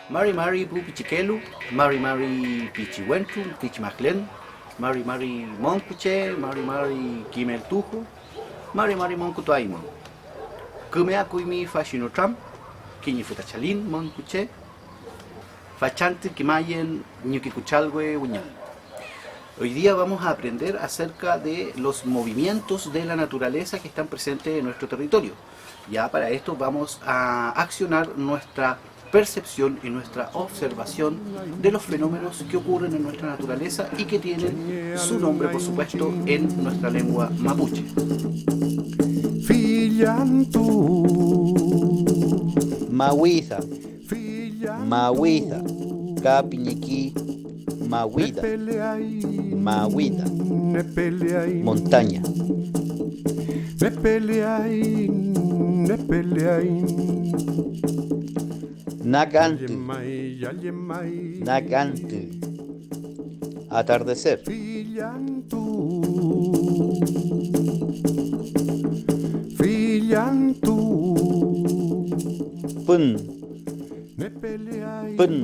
Mari Mari pu pichiquelu, Mari Mari pichihuentu, pichimaclen, Mari Mari moncuche, Mari Mari KIMELTUWUN, Mari Mari moncutuaimon. Kumea kuimi fashinotram, kiñifutachalin moncuche, fachante kimayen ñukekutxalwe Wiñol. Hoy día vamos a aprender acerca de los movimientos de la naturaleza que están presentes en nuestro territorio. Ya para esto vamos a accionar nuestra percepción y nuestra observación de los fenómenos que ocurren en nuestra naturaleza y que tienen su nombre, por supuesto, en nuestra lengua mapuche. Mahuiza, Mahuiza, Capiñequi, Mahuida, Mahuida, montaña. Nagante, Nagante, atardecer. Pun, pun,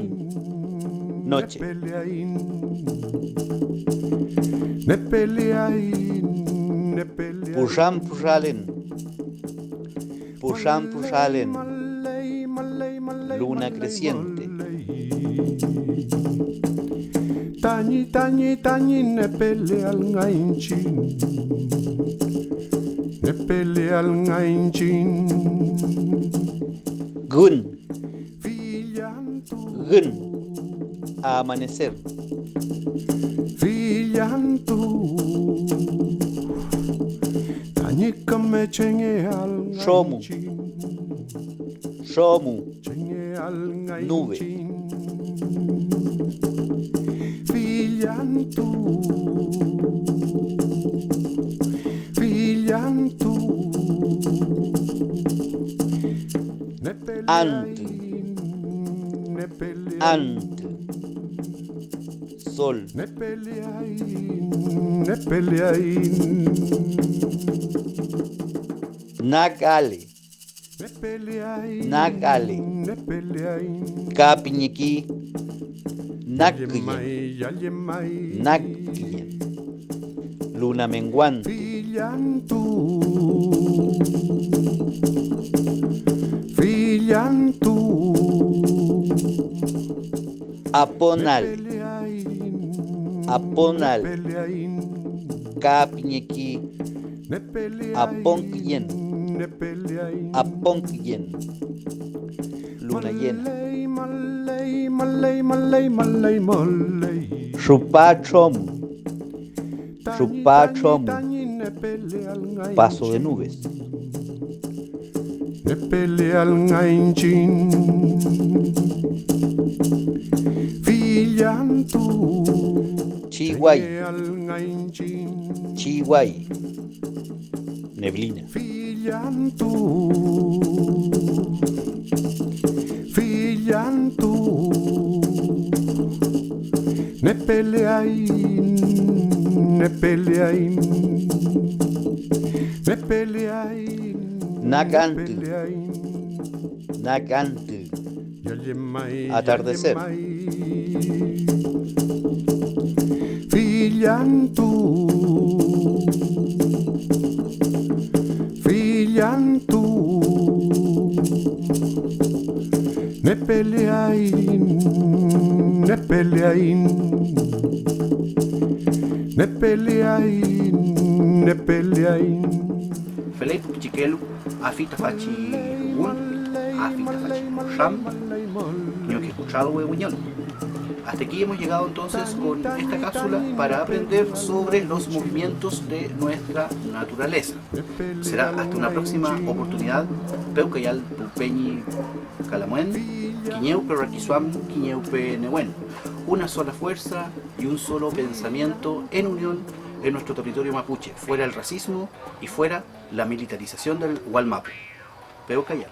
noche. Pusham pushalen, pusham pushalen, luna creciente. Tañi, tañi, tañi, nepele al ngainchin, nepele al ngainchin. Gun, gun, amanecer. Fillantu, tañi kame chenge al Shomu, Shomu, nube. Fillantu, fillantu, Ant, ant, sol. Nagale, Nagale, Capiñequi, Nakien, Nakien, luna menguante. Fillantu, Aponal, Aponal, Capiñequi, Aponquien, Aponquien, luna llena. Chupachom, Chupachom, paso de nubes. nepele al ngainchin. Fillantu, Chihuay, al ngainchin. Chihuay, neblina. Fillantu, fillantu, nepeleain, nepeleain, nepeleain, Nagante, Nagante, atardecer. Fillantu, fillantu, nepeleain, nepeleain, nepeleain, nepeleain. Felei pichiquelu, afita fachi un, afita fachi sham, ñukekutxalwe Wiñol. Hasta aquí hemos llegado entonces con esta cápsula para aprender sobre los movimientos de nuestra naturaleza. Será hasta una próxima oportunidad. Peucayal, Pupeñi, Calamuen, Quiñeupe Raquisuam, Quiñeupe Nehuen. Una sola fuerza y un solo pensamiento en unión en nuestro territorio mapuche. Fuera el racismo y fuera la militarización del Gualmapu. Peucayal.